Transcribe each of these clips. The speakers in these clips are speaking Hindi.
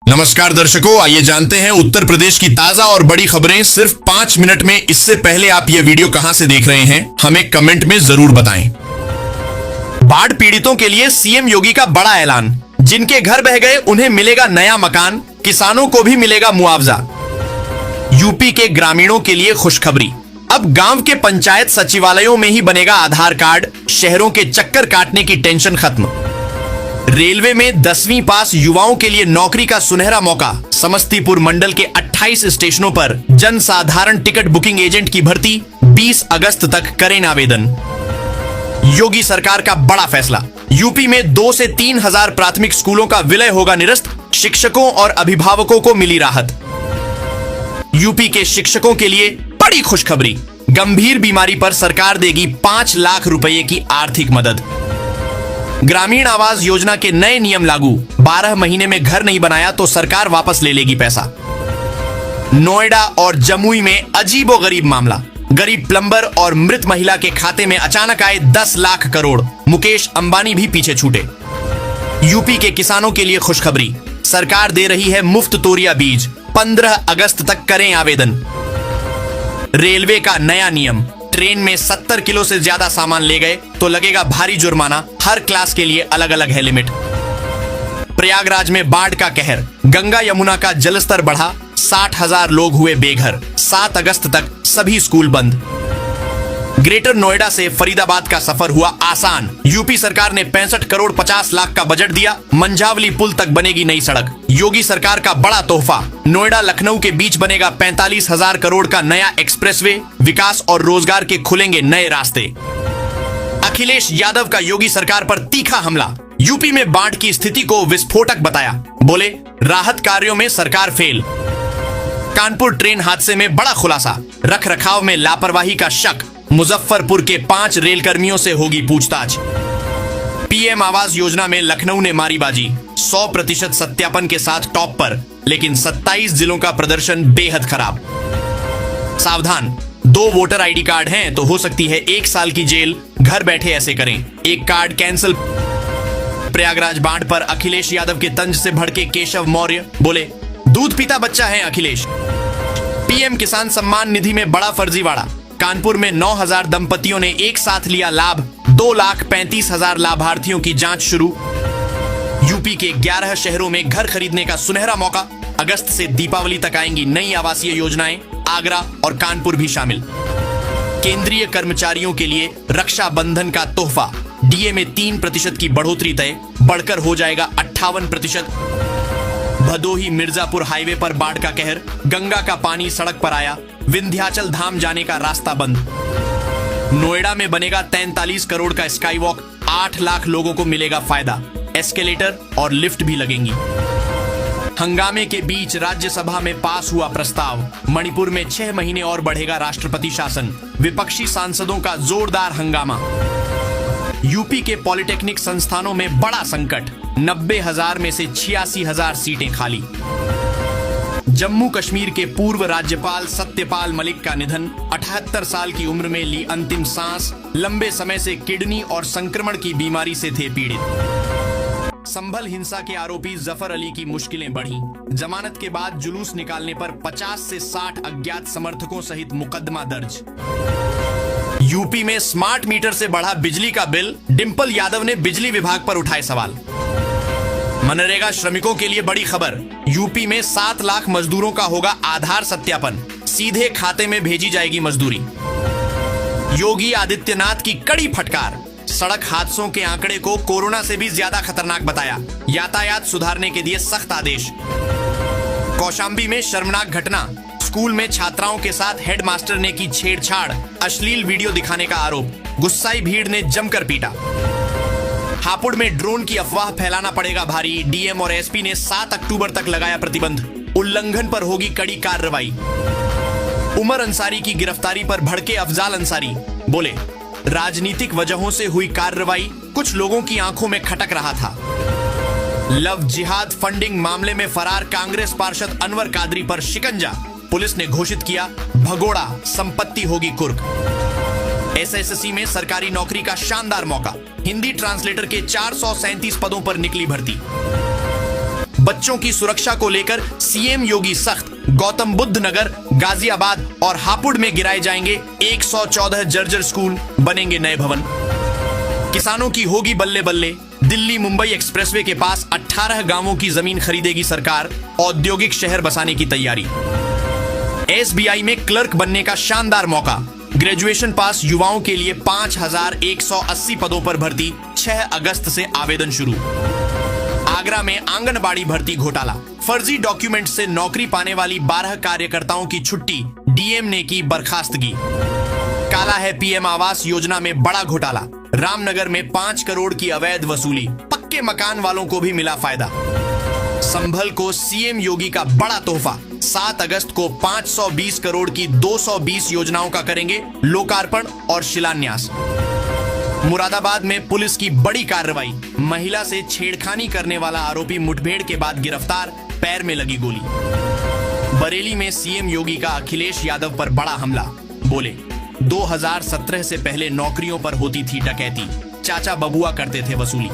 नमस्कार दर्शकों, आइए जानते हैं उत्तर प्रदेश की ताजा और बड़ी खबरें सिर्फ 5 मिनट में। इससे पहले आप ये वीडियो कहां से देख रहे हैं, हमें कमेंट में जरूर बताएं। बाढ़ पीड़ितों के लिए सीएम योगी का बड़ा ऐलान। जिनके घर बह गए उन्हें मिलेगा नया मकान, किसानों को भी मिलेगा मुआवजा। यूपी के ग्रामीणों के लिए खुशखबरी, अब गांव के पंचायत सचिवालयों में ही बनेगा आधार कार्ड, शहरों के चक्कर काटने की टेंशन खत्म। रेलवे में 10वीं पास युवाओं के लिए नौकरी का सुनहरा मौका, समस्तीपुर मंडल के 28 स्टेशनों पर जन साधारण टिकट बुकिंग एजेंट की भर्ती, 20 अगस्त तक करें आवेदन। योगी सरकार का बड़ा फैसला, यूपी में 2 से 3 हजार प्राथमिक स्कूलों का विलय होगा निरस्त, शिक्षकों और अभिभावकों को मिली राहत। यूपी के शिक्षकों के लिए बड़ी खुशखबरी, गंभीर बीमारी पर सरकार देगी 5 लाख रुपए की आर्थिक मदद। ग्रामीण आवास योजना के नए नियम लागू, 12 महीने में घर नहीं बनाया तो सरकार वापस ले लेगी पैसा। नोएडा और जमुई में अजीबोगरीब मामला, गरीब प्लम्बर और मृत महिला के खाते में अचानक आए 10 लाख करोड़, मुकेश अंबानी भी पीछे छूटे। यूपी के किसानों के लिए खुशखबरी, सरकार दे रही है मुफ्त तोरिया बीज, 15 अगस्त तक करें आवेदन। रेलवे का नया नियम, ट्रेन में 70 किलो से ज्यादा सामान ले गए तो लगेगा भारी जुर्माना, हर क्लास के लिए अलग अलग है लिमिट। प्रयागराज में बाढ़ का कहर, गंगा यमुना का जलस्तर बढ़ा, 60,000 लोग हुए बेघर, 7 अगस्त तक सभी स्कूल बंद। ग्रेटर नोएडा से फरीदाबाद का सफर हुआ आसान, यूपी सरकार ने 65 करोड़ 50 लाख का बजट दिया, मंझावली पुल तक बनेगी नई सड़क। योगी सरकार का बड़ा तोहफा, नोएडा लखनऊ के बीच बनेगा 45,000 करोड़ का नया एक्सप्रेसवे, विकास और रोजगार के खुलेंगे नए रास्ते। अखिलेश यादव का योगी सरकार पर तीखा हमला, यूपी में बाढ़ की स्थिति को विस्फोटक बताया, बोले राहत कार्यों में सरकार फेल। कानपुर ट्रेन हादसे में बड़ा खुलासा, रख रखाव में लापरवाही का शक, मुजफ्फरपुर के 5 रेलकर्मियों से होगी पूछताछ। पीएम आवास योजना में लखनऊ ने मारी बाजी, 100% सत्यापन के साथ टॉप पर, लेकिन 27 जिलों का प्रदर्शन बेहद खराब। सावधान, 2 वोटर आईडी कार्ड हैं तो हो सकती है 1 साल की जेल, घर बैठे ऐसे करें, एक कार्ड कैंसिल। प्रयागराज बाढ़ पर अखिलेश यादव के तंज से भड़के केशव मौर्य, बोले दूध पीता बच्चा है अखिलेश। पीएम किसान सम्मान निधि में बड़ा फर्जीवाड़ा, कानपुर में 9,000 दंपतियों ने एक साथ लिया लाभ, 2,35,000 लाभार्थियों की जांच शुरू। यूपी के 11 शहरों में घर खरीदने का सुनहरा मौका, अगस्त से दीपावली तक आएंगी नई आवासीय योजनाएं, आगरा और कानपुर भी शामिल। केंद्रीय कर्मचारियों के लिए रक्षा बंधन का तोहफा, डीए में 3% की बढ़ोतरी तय, बढ़कर हो जाएगा 58%। भदोही मिर्जापुर हाईवे पर बाढ़ का कहर, गंगा का पानी सड़क पर आया, विंध्याचल धाम जाने का रास्ता बंद। नोएडा में बनेगा 43 करोड़ का स्काई वॉक, 8 लाख लोगों को मिलेगा फायदा, एस्केलेटर और लिफ्ट भी लगेंगी। हंगामे के बीच राज्यसभा में पास हुआ प्रस्ताव, मणिपुर में 6 महीने और बढ़ेगा राष्ट्रपति शासन, विपक्षी सांसदों का जोरदार हंगामा। यूपी के पॉलिटेक्निक संस्थानों में बड़ा संकट, 90,000 में से 86,000 सीटें खाली। जम्मू कश्मीर के पूर्व राज्यपाल सत्यपाल मलिक का निधन, 78 साल की उम्र में ली अंतिम सांस, लंबे समय से किडनी और संक्रमण की बीमारी से थे पीड़ित। संभल हिंसा के आरोपी जफर अली की मुश्किलें बढ़ी, जमानत के बाद जुलूस निकालने पर 50 से 60 अज्ञात समर्थकों सहित मुकदमा दर्ज। यूपी में स्मार्ट मीटर से बढ़ा बिजली का बिल, डिंपल यादव ने बिजली विभाग पर उठाए सवाल। मनरेगा श्रमिकों के लिए बड़ी खबर, यूपी में 7 लाख मजदूरों का होगा आधार सत्यापन, सीधे खाते में भेजी जाएगी मजदूरी। योगी आदित्यनाथ की कड़ी फटकार, सड़क हादसों के आंकड़े को कोरोना से भी ज्यादा खतरनाक बताया, यातायात सुधारने के दिए सख्त आदेश। कौशाम्बी में शर्मनाक घटना, स्कूल में छात्राओं के साथ हेडमास्टर ने की छेड़छाड़, अश्लील वीडियो दिखाने का आरोप, गुस्साई भीड़ ने जमकर पीटा। हापुड़ में ड्रोन की अफवाह फैलाना पड़ेगा भारी, डीएम और एसपी ने 7 अक्टूबर तक लगाया प्रतिबंध, उल्लंघन पर होगी कड़ी कार्रवाई। उमर अंसारी की गिरफ्तारी पर भड़के अफजाल अंसारी, बोले राजनीतिक वजहों से हुई कार्रवाई, कुछ लोगों की आंखों में खटक रहा था। लव जिहाद फंडिंग मामले में फरार कांग्रेस पार्षद अनवर कादरी पर शिकंजा, पुलिस ने घोषित किया भगोड़ा, संपत्ति होगी कुर्क। एसएससी में सरकारी नौकरी का शानदार मौका, हिंदी ट्रांसलेटर के 437 पदों पर निकली भर्ती। बच्चों की सुरक्षा को लेकर सीएम योगी सख्त। गौतम बुद्ध नगर, गाजियाबाद और हापुड़ में गिराए जाएंगे 114 जर्जर स्कूल, बनेंगे नए भवन। किसानों की होगी बल्ले बल्ले। दिल्ली मुंबई एक्सप्रेसवे के पास 18 गांवों की जमीन खरीदेगी सरकार, औद्योगिक शहर बसाने की तैयारी। एसबीआई में क्लर्क बनने का शानदार मौका। ग्रेजुएशन पास युवाओं के लिए 5180 पदों पर भर्ती, 6 अगस्त से आवेदन शुरू। आगरा में आंगनबाड़ी भर्ती घोटाला। फर्जी डॉक्यूमेंट से नौकरी पाने वाली 12 कार्यकर्ताओं की छुट्टी, डीएम ने की बर्खास्तगी। काला है पीएम आवास योजना में बड़ा घोटाला। रामनगर में 5 करोड़ की अवैध वसूली, पक्के मकान वालों को भी मिला फायदा। संभल को सीएम योगी का बड़ा तोहफा। 7 अगस्त को 520 करोड़ की 220 योजनाओं का करेंगे लोकार्पण और शिलान्यास। मुरादाबाद में पुलिस की बड़ी कार्रवाई। महिला से छेड़खानी करने वाला आरोपी मुठभेड़ के बाद गिरफ्तार, पैर में लगी गोली। बरेली में सीएम योगी का अखिलेश यादव पर बड़ा हमला। बोले 2017 से पहले नौकरियों पर होती थी डकैती, चाचा बबुआ करते थे वसूली।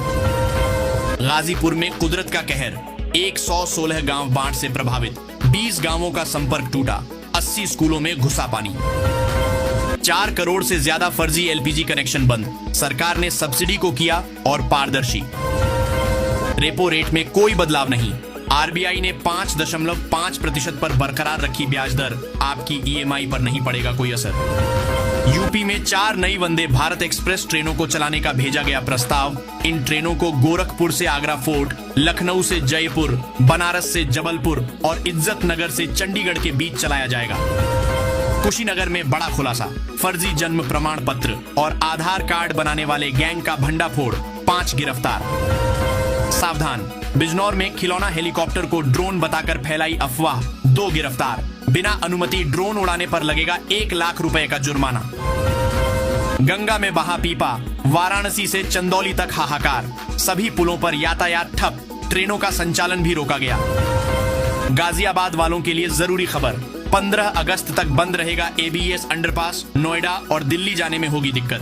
गाजीपुर में कुदरत का कहर। 116 गांव बाढ़ से प्रभावित, 20 गांवों का संपर्क टूटा, 80 स्कूलों में घुसा पानी। 4 करोड़ से ज्यादा फर्जी एलपीजी कनेक्शन बंद, सरकार ने सब्सिडी को किया और पारदर्शी। रेपो रेट में कोई बदलाव नहीं। आरबीआई ने 5.5% पर बरकरार रखी ब्याज दर, आपकी ईएमआई पर नहीं पड़ेगा कोई असर। यूपी में 4 नई वंदे भारत एक्सप्रेस ट्रेनों को चलाने का भेजा गया प्रस्ताव। इन ट्रेनों को गोरखपुर से आगरा फोर्ट, लखनऊ से जयपुर, बनारस से जबलपुर और इज्जत नगर से चंडीगढ़ के बीच चलाया जाएगा। कुशीनगर में बड़ा खुलासा। फर्जी जन्म प्रमाण पत्र और आधार कार्ड बनाने वाले गैंग का भंडाफोड़, 5 गिरफ्तार। सावधान, बिजनौर में खिलौना हेलीकॉप्टर को ड्रोन बताकर फैलाई अफवाह, 2 गिरफ्तार। बिना अनुमति ड्रोन उड़ाने पर लगेगा 1 लाख रुपए का जुर्माना। गंगा में बहा पीपा। वाराणसी से चंदौली तक हाहाकार, सभी पुलों पर यातायात ठप, ट्रेनों का संचालन भी रोका गया। गाजियाबाद वालों के लिए जरूरी खबर, 15 अगस्त तक बंद रहेगा एबीएस अंडरपास, नोएडा और दिल्ली जाने में होगी दिक्कत।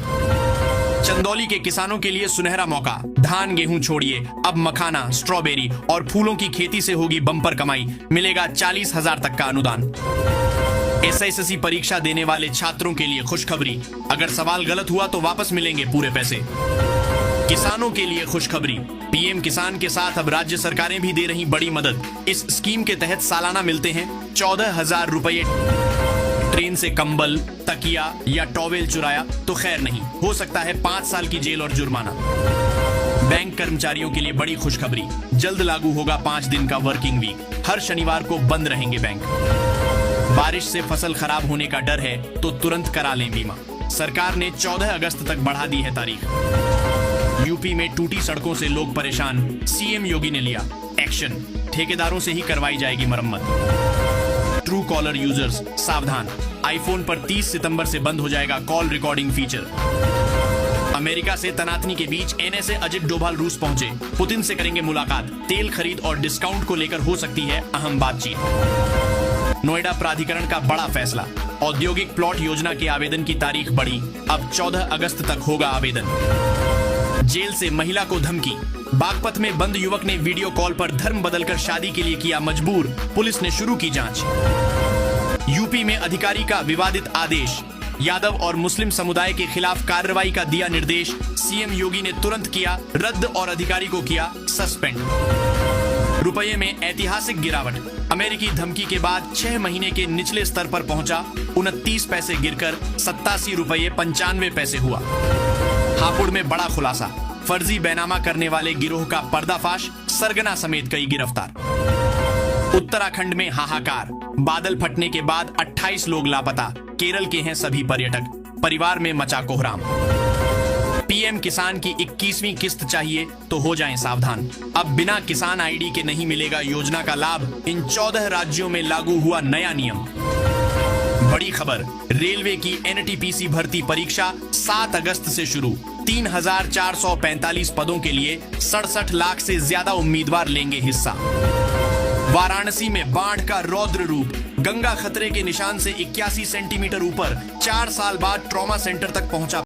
चंदौली के किसानों के लिए सुनहरा मौका। धान गेहूं छोड़िए, अब मखाना, स्ट्रॉबेरी और फूलों की खेती से होगी बम्पर कमाई, मिलेगा 40,000 तक का अनुदान। एसएससी परीक्षा देने वाले छात्रों के लिए खुशखबरी, अगर सवाल गलत हुआ तो वापस मिलेंगे पूरे पैसे। किसानों के लिए खुशखबरी, पीएम किसान के साथ अब राज्य सरकारें भी दे रही बड़ी मदद। इस स्कीम के तहत सालाना मिलते हैं 14,000 रुपए। ट्रेन से कंबल, तकिया या टॉवेल चुराया तो खैर नहीं, हो सकता है 5 साल की जेल और जुर्माना। बैंक कर्मचारियों के लिए बड़ी खुशखबरी, जल्द लागू होगा 5 दिन का वर्किंग वीक, हर शनिवार को बंद रहेंगे बैंक। बारिश से फसल खराब होने का डर है तो तुरंत करा लें बीमा, सरकार ने 14 अगस्त तक बढ़ा दी है तारीख। यूपी में टूटी सड़कों से लोग परेशान, सीएम योगी ने लिया एक्शन, ठेकेदारों से ही करवाई जाएगी मरम्मत। ट्रू कॉलर यूजर्स सावधान, आईफोन पर 30 सितंबर से बंद हो जाएगा कॉल रिकॉर्डिंग फीचर। अमेरिका से तनातनी के बीच एनएसए अजित डोभाल रूस पहुंचे, पुतिन से करेंगे मुलाकात, तेल खरीद और डिस्काउंट को लेकर हो सकती है अहम बातचीत। नोएडा प्राधिकरण का बड़ा फैसला, औद्योगिक प्लॉट योजना के आवेदन की तारीख बढ़ी, अब 14 अगस्त तक होगा आवेदन। जेल से महिला को धमकी, बागपत में बंद युवक ने वीडियो कॉल पर धर्म बदलकर शादी के लिए किया मजबूर, पुलिस ने शुरू की जांच। यूपी में अधिकारी का विवादित आदेश, यादव और मुस्लिम समुदाय के खिलाफ कार्रवाई का दिया निर्देश, सीएम योगी ने तुरंत किया रद्द और अधिकारी को किया सस्पेंड। रुपये में ऐतिहासिक गिरावट, अमेरिकी धमकी के बाद 6 महीने के निचले स्तर पर पहुंचा, 29 पैसे गिरकर 87 रुपये 95 पैसे हुआ। हापुड़ में बड़ा खुलासा, फर्जी बैनामा करने वाले गिरोह का पर्दाफाश, सरगना समेत कई गिरफ्तार। उत्तराखंड में हाहाकार, बादल फटने के बाद 28 लोग लापता, केरल के हैं सभी पर्यटक, परिवार में मचा कोहराम। पीएम किसान की 21वीं किस्त चाहिए तो हो जाएं सावधान, अब बिना किसान आईडी के नहीं मिलेगा योजना का लाभ, इन 14 राज्यों में लागू हुआ नया नियम। बड़ी खबर, रेलवे की एनटीपीसी भर्ती परीक्षा 7 अगस्त से शुरू, 3,445 पदों के लिए 67 लाख से ज्यादा उम्मीदवार लेंगे हिस्सा। वाराणसी में बाढ़ का रौद्र रूप, गंगा खतरे के निशान से 81 सेंटीमीटर ऊपर, 4 साल बाद ट्रॉमा सेंटर तक पहुंचा